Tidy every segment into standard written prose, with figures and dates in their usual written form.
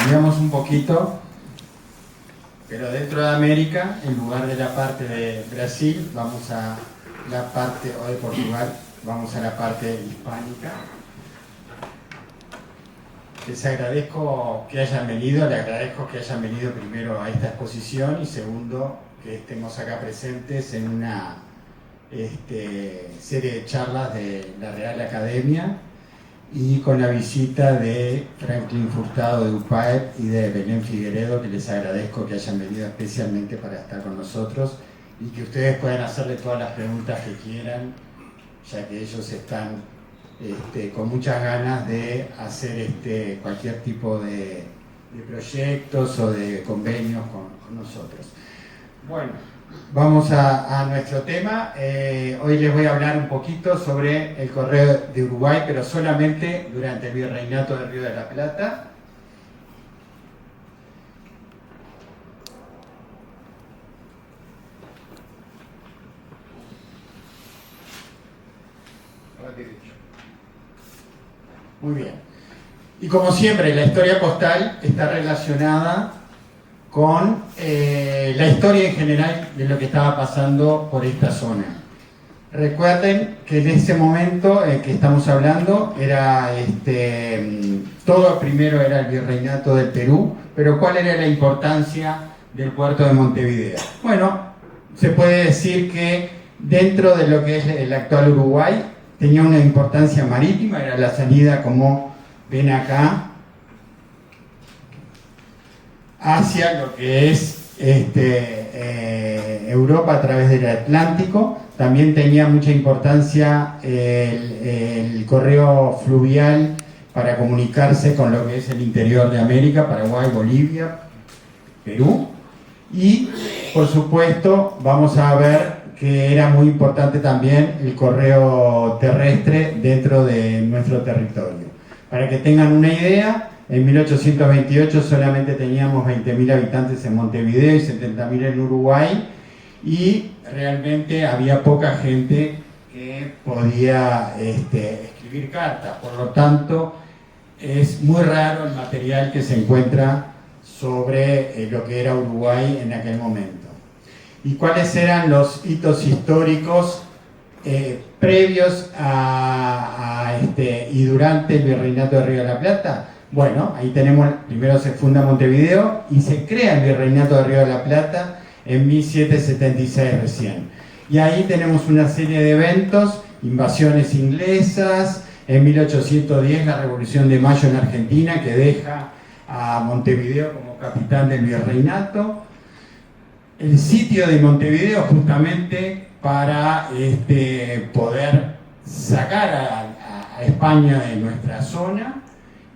cambiamos un poquito, pero dentro de América, en lugar de la parte de Brasil, vamos a la parte, o de Portugal, vamos a la parte hispánica. Les agradezco que hayan venido, les agradezco que hayan venido primero a esta exposición y segundo, que estemos acá presentes en una serie de charlas de la Real Academia y con la visita de Franklin Furtado de UPAEP y de Belén Figueredo, que les agradezco que hayan venido especialmente para estar con nosotros y que ustedes puedan hacerle todas las preguntas que quieran, ya que ellos están con muchas ganas de hacer cualquier tipo de proyectos o de convenios con nosotros. Bueno, vamos a nuestro tema. Hoy les voy a hablar un poquito sobre el Correo de Uruguay, pero solamente durante el Virreinato del Río de la Plata. Muy bien. Y como siempre, la historia postal está relacionada con la historia en general de lo que estaba pasando por esta zona. Recuerden que en ese momento que estamos hablando era todo primero era el Virreinato del Perú, pero ¿cuál era la importancia del puerto de Montevideo? Bueno, se puede decir que dentro de lo que es el actual Uruguay tenía una importancia marítima, era la salida, como ven acá, hacia lo que es Europa a través del Atlántico. También tenía mucha importancia el correo fluvial para comunicarse con lo que es el interior de América, Paraguay, Bolivia, Perú. Y, por supuesto, vamos a ver que era muy importante también el correo terrestre dentro de nuestro territorio. Para que tengan una idea, en 1828 solamente teníamos 20.000 habitantes en Montevideo y 70.000 en Uruguay, y realmente había poca gente que podía escribir cartas. Por lo tanto, es muy raro el material que se encuentra sobre lo que era Uruguay en aquel momento. ¿Y cuáles eran los hitos históricos previos y durante el Virreinato del Río de la Plata? Bueno, ahí tenemos, primero se funda Montevideo y se crea el Virreinato del Río de la Plata en 1776 recién. Y ahí tenemos una serie de eventos, invasiones inglesas, en 1810 la Revolución de Mayo en Argentina, que deja a Montevideo como capital del Virreinato. El sitio de Montevideo justamente para poder sacar a España de nuestra zona,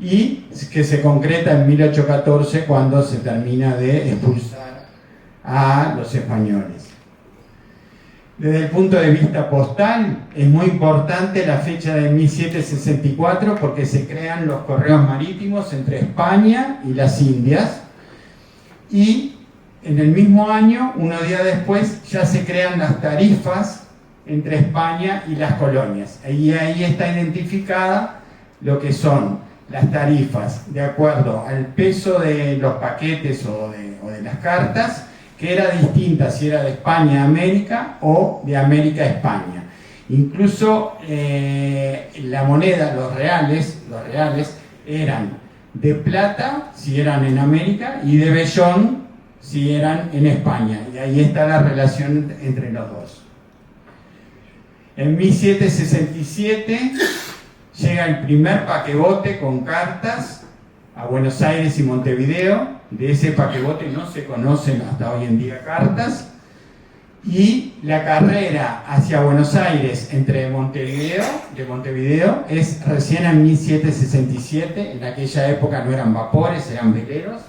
y que se concreta en 1814 cuando se termina de expulsar a los españoles. Desde el punto de vista postal es muy importante la fecha de 1764 porque se crean los correos marítimos entre España y las Indias, y en el mismo año, unos días después, ya se crean las tarifas entre España y las colonias. Y ahí está identificada lo que son las tarifas de acuerdo al peso de los paquetes o de las cartas, que era distinta si era de España a América o de América a España. Incluso la moneda, los reales eran de plata si eran en América y de vellón si eran en España, y ahí está la relación entre los dos. En 1767 llega el primer paquebote con cartas a Buenos Aires y Montevideo. De ese paquebote no se conocen hasta hoy en día cartas, y la carrera hacia Buenos Aires de Montevideo es recién en 1767. En aquella época no eran vapores, eran veleros.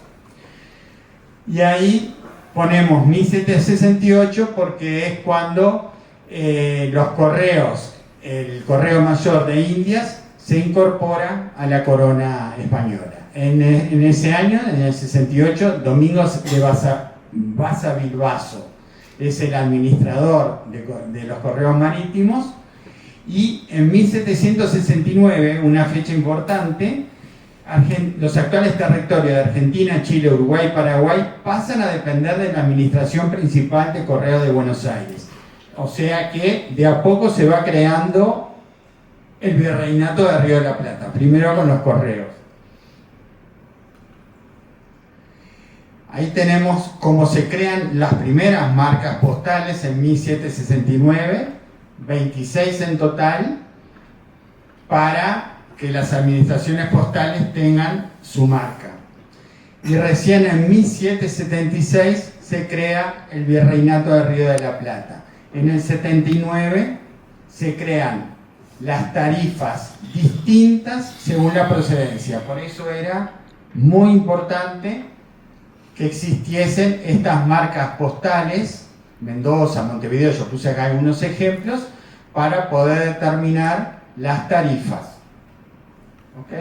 Y ahí ponemos 1768 porque es cuando los correos, el Correo Mayor de Indias, se incorpora a la corona española. En ese año, en el 68, Domingos de Baza Bilbaso es el administrador de los correos marítimos, y en 1769, una fecha importante, los actuales territorios de Argentina, Chile, Uruguay y Paraguay pasan a depender de la administración principal de Correos de Buenos Aires. O sea que de a poco se va creando el virreinato de Río de la Plata, primero con los correos. Ahí tenemos cómo se crean las primeras marcas postales en 1769, 26 en total, para que las administraciones postales tengan su marca. Y recién en 1776 se crea el virreinato de Río de la Plata. En el 79 se crean las tarifas distintas según la procedencia. Por eso era muy importante que existiesen estas marcas postales, Mendoza, Montevideo, yo puse acá algunos ejemplos, para poder determinar las tarifas. ¿Ok?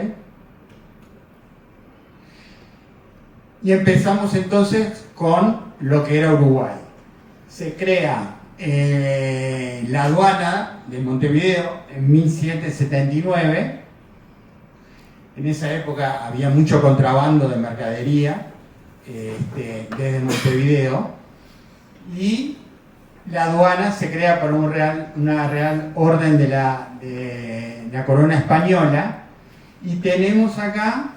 Y empezamos entonces con lo que era Uruguay. Se crea la aduana de Montevideo en 1779. En esa época había mucho contrabando de mercadería desde Montevideo, y la aduana se crea por una real orden de la corona española, y tenemos acá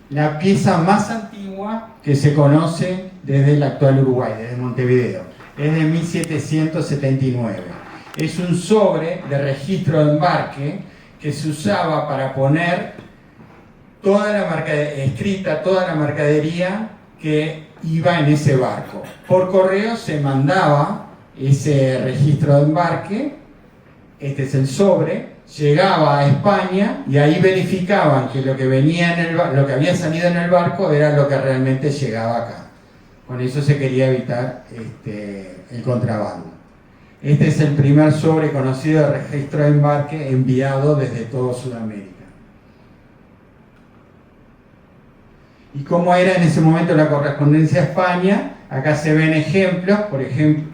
la pieza más antigua que se conoce desde el actual Uruguay, desde Montevideo. Es de 1779. Es un sobre de registro de embarque que se usaba para poner toda la mercadería que iba en ese barco. Por correo se mandaba ese registro de embarque, este es el sobre, llegaba a España y ahí verificaban que lo que venía lo que había salido en el barco era lo que realmente llegaba acá. Con eso se quería evitar el contrabando. Este es el primer sobre conocido de registro de embarque enviado desde todo Sudamérica. ¿Y cómo era en ese momento la correspondencia a España? Acá se ven ejemplos, por ejemplo,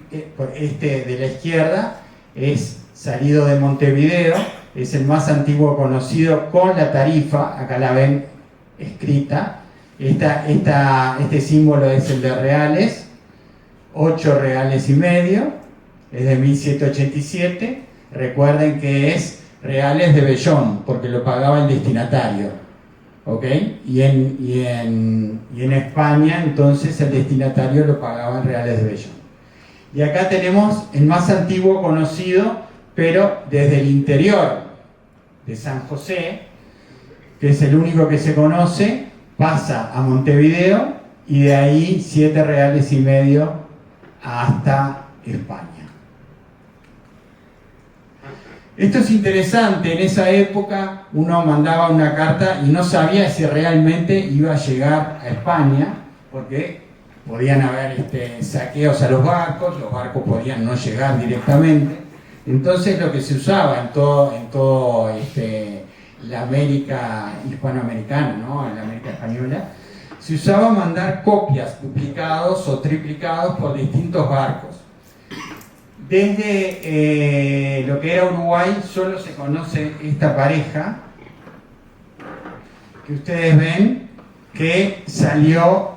este de la izquierda es salido de Montevideo, es el más antiguo conocido con la tarifa, acá la ven escrita. Este símbolo es el de reales, 8 reales y medio, es de 1787. Recuerden que es reales de vellón, porque lo pagaba el destinatario. ¿Ok? Y en España, entonces, el destinatario lo pagaba en reales de vellón. Y acá tenemos el más antiguo conocido, pero desde el interior de San José, que es el único que se conoce, pasa a Montevideo y de ahí 7 reales y medio hasta España. Esto es interesante. En esa época uno mandaba una carta y no sabía si realmente iba a llegar a España, porque podían haber saqueos a los barcos podían no llegar directamente. Entonces lo que se usaba en todo la América hispanoamericana, ¿no? En la América española, se usaba mandar copias duplicados o triplicados por distintos barcos. Desde lo que era Uruguay solo se conoce esta pareja que ustedes ven que salió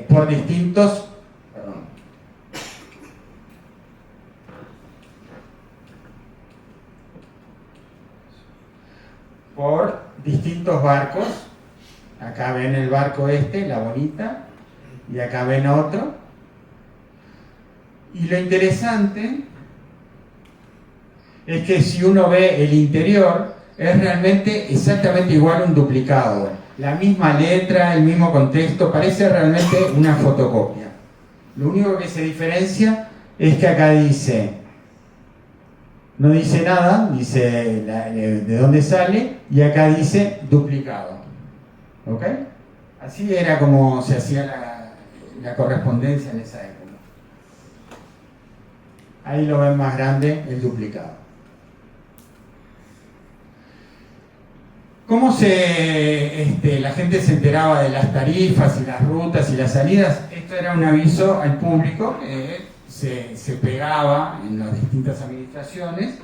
por distintos barcos. Acá ven el barco la bonita, y acá ven otro. Y lo interesante es que si uno ve el interior, es realmente exactamente igual a un duplicado. La misma letra, el mismo contexto, parece realmente una fotocopia. Lo único que se diferencia es que acá no dice nada, dice de dónde sale, y acá dice duplicado. ¿Ok? Así era como se hacía la correspondencia en esa época. Ahí lo ven más grande, el duplicado. ¿Cómo la gente se enteraba de las tarifas y las rutas y las salidas? Esto era un aviso al público que se pegaba en las distintas administraciones,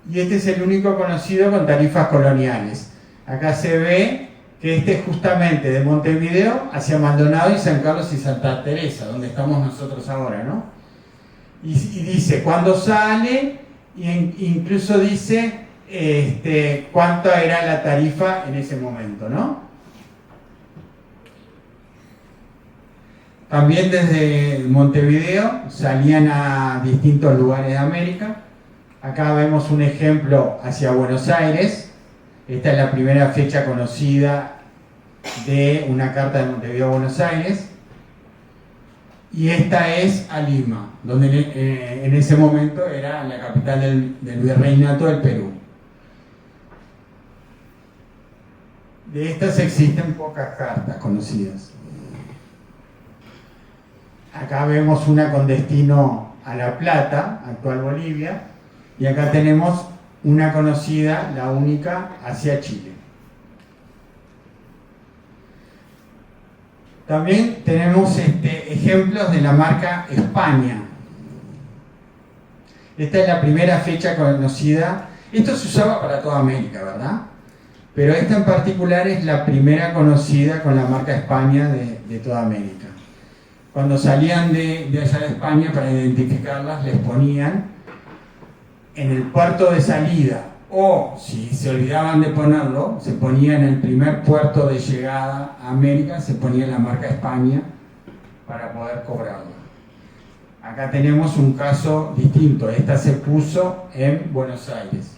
y este es el único conocido con tarifas coloniales. Acá se ve que este es justamente de Montevideo hacia Maldonado y San Carlos y Santa Teresa, donde estamos nosotros ahora, ¿no? Y dice cuándo sale, e incluso dice cuánto era la tarifa en ese momento, ¿no? También desde Montevideo salían a distintos lugares de América. Acá vemos un ejemplo hacia Buenos Aires. Esta es la primera fecha conocida de una carta de Montevideo a Buenos Aires. Y esta es a Lima, donde en ese momento era la capital del Virreinato del Perú. De estas existen pocas cartas conocidas. Acá vemos una con destino a La Plata, actual Bolivia, y acá tenemos una conocida, la única, hacia Chile. También tenemos ejemplos de la marca España. Esta es la primera fecha conocida. Esto se usaba para toda América, ¿verdad? Pero esta en particular es la primera conocida con la marca España de toda América. Cuando salían de allá de España, para identificarlas, les ponían en el puerto de salida, o si se olvidaban de ponerlo, se ponía en el primer puerto de llegada a América, se ponía la marca España para poder cobrarlo. Acá tenemos un caso distinto. Esta se puso en Buenos Aires.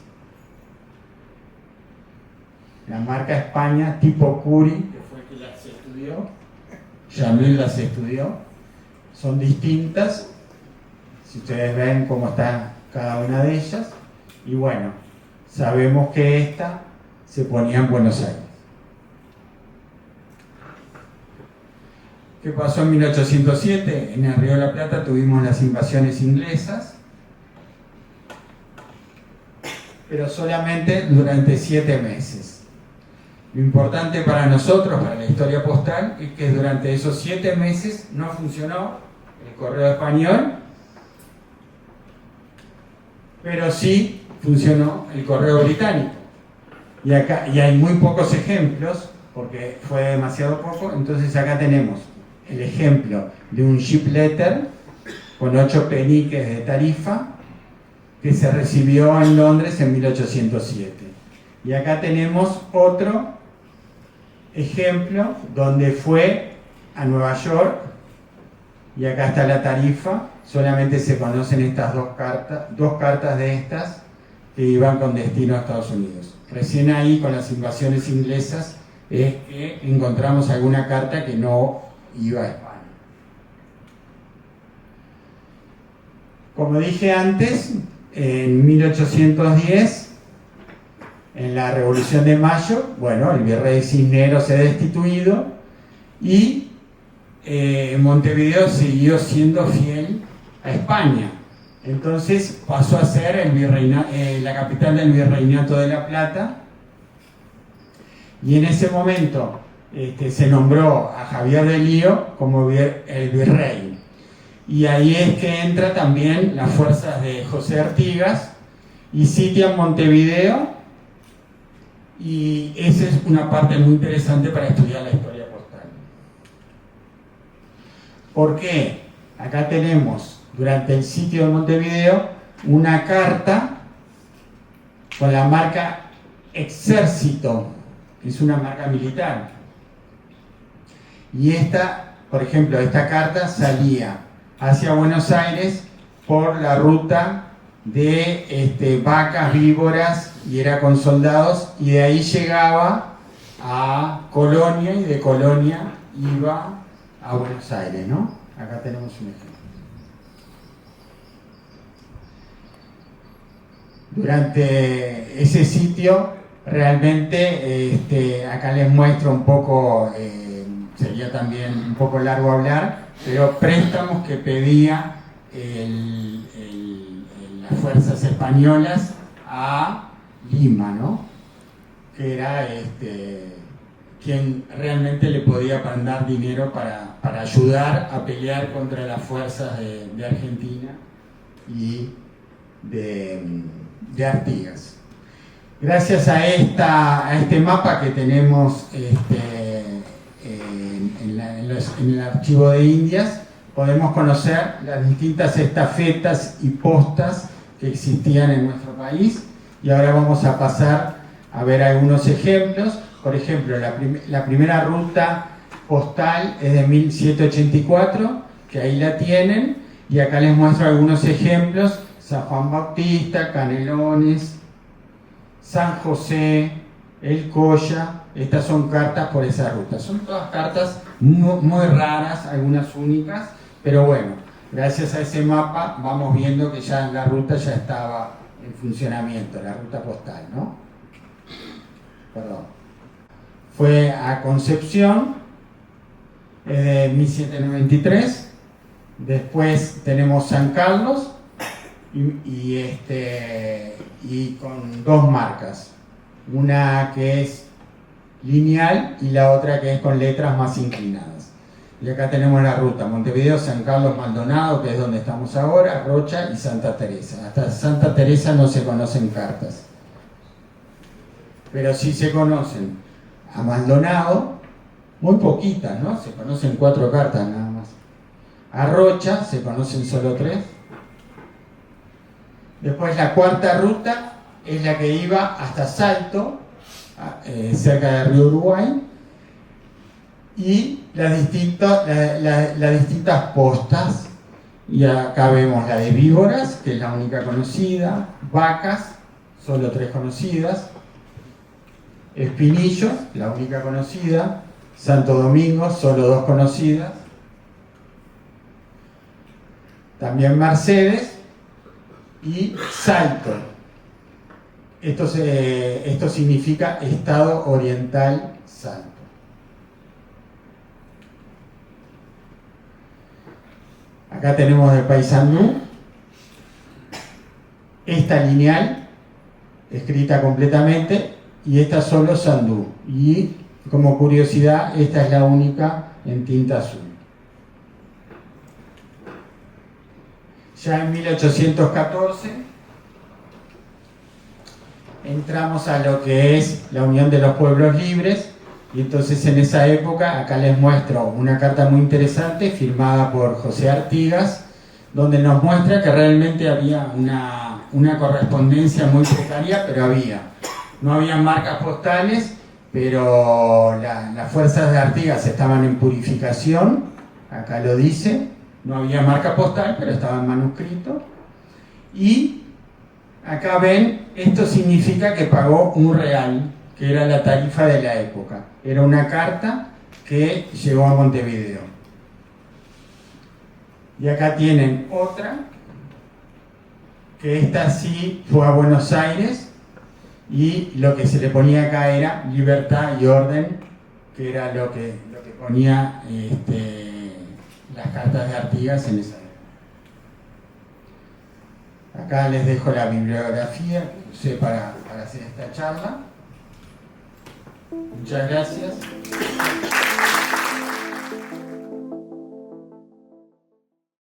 La marca España tipo Curi, que fue el que las estudió, Jamil las estudió, son distintas. Si ustedes ven cómo está cada una de ellas, y bueno, sabemos que esta se ponía en Buenos Aires. ¿Qué pasó en 1807? En el Río de la Plata tuvimos las invasiones inglesas, pero solamente durante 7 meses. Lo importante para nosotros, para la historia postal, es que durante esos 7 meses no funcionó el correo español, pero sí funcionó el correo británico. Y hay muy pocos ejemplos, porque fue demasiado poco. Entonces acá tenemos el ejemplo de un ship letter con 8 peniques de tarifa que se recibió en Londres en 1807. Y acá tenemos otro ejemplo donde fue a Nueva York, y acá está la tarifa. Solamente se conocen estas dos cartas de estas que iban con destino a Estados Unidos. Recién ahí, con las invasiones inglesas, es que encontramos alguna carta que no iba a España. Como dije antes, en 1810, en la Revolución de Mayo, bueno, el virrey Cisneros es destituido y Montevideo siguió siendo fiel a España. Entonces pasó a ser la capital del Virreinato de La Plata, y en ese momento se nombró a Javier de Lío como el virrey. Y ahí es que entra también las fuerzas de José Artigas y sitian Montevideo, y esa es una parte muy interesante para estudiar la historia postal. ¿Por qué? Acá tenemos, durante el sitio de Montevideo, una carta con la marca Exército, que es una marca militar. Y esta, por ejemplo, esta carta salía hacia Buenos Aires por la ruta de Vacas, Víboras, y era con soldados, y de ahí llegaba a Colonia, y de Colonia iba a Buenos Aires, ¿no? Acá tenemos un ejemplo. Durante ese sitio, realmente, acá les muestro un poco, sería también un poco largo hablar, pero préstamos que pedía las fuerzas españolas a Lima, ¿no? Que era quien realmente le podía mandar dinero para ayudar a pelear contra las fuerzas de Argentina y de Artigas. Gracias a este mapa que tenemos en el archivo de Indias, podemos conocer las distintas estafetas y postas que existían en nuestro país, y ahora vamos a pasar a ver algunos ejemplos. Por ejemplo, la primera ruta postal es de 1784, que ahí la tienen, y acá les muestro algunos ejemplos: San Juan Bautista, Canelones, San José, El Colla. Estas son cartas por esa ruta. Son todas cartas muy raras, algunas únicas, pero bueno, gracias a ese mapa vamos viendo que ya la ruta ya estaba en funcionamiento, la ruta postal, ¿no? Perdón. Fue a Concepción, de 1793. Después tenemos San Carlos y con dos marcas, una que es lineal y la otra que es con letras más inclinadas. Y acá tenemos la ruta Montevideo, San Carlos, Maldonado, que es donde estamos ahora, Rocha y Santa Teresa. Hasta Santa Teresa no se conocen cartas, pero sí se conocen a Maldonado, muy poquitas, ¿no? Se conocen 4 cartas nada más. A Rocha se conocen solo 3. Después la cuarta ruta es la que iba hasta Salto, cerca del río Uruguay, y las distintas postas. Y acá vemos la de Víboras, que es la única conocida; Vacas, solo 3 conocidas; Espinillo, la única conocida; Santo Domingo, solo 2 conocidas; también Mercedes y Salto. Esto significa Estado Oriental Salto. Acá tenemos de Paysandú esta lineal, escrita completamente, y esta solo Sandú. Y como curiosidad, esta es la única en tinta azul. Ya en 1814 entramos a lo que es la Unión de los Pueblos Libres, y entonces en esa época, acá les muestro una carta muy interesante firmada por José Artigas, donde nos muestra que realmente había una correspondencia muy precaria, pero no había marcas postales, pero las fuerzas de Artigas estaban en purificación, acá lo dice. No había marca postal, pero estaba en manuscrito. Y acá ven, esto significa que pagó un real, que era la tarifa de la época. Era una carta que llegó a Montevideo. Y acá tienen otra, que esta sí fue a Buenos Aires, y lo que se le ponía acá era libertad y orden, que era lo que ponía las cartas de Artigas en esa época. Acá les dejo la bibliografía que usé para hacer esta charla. Muchas gracias.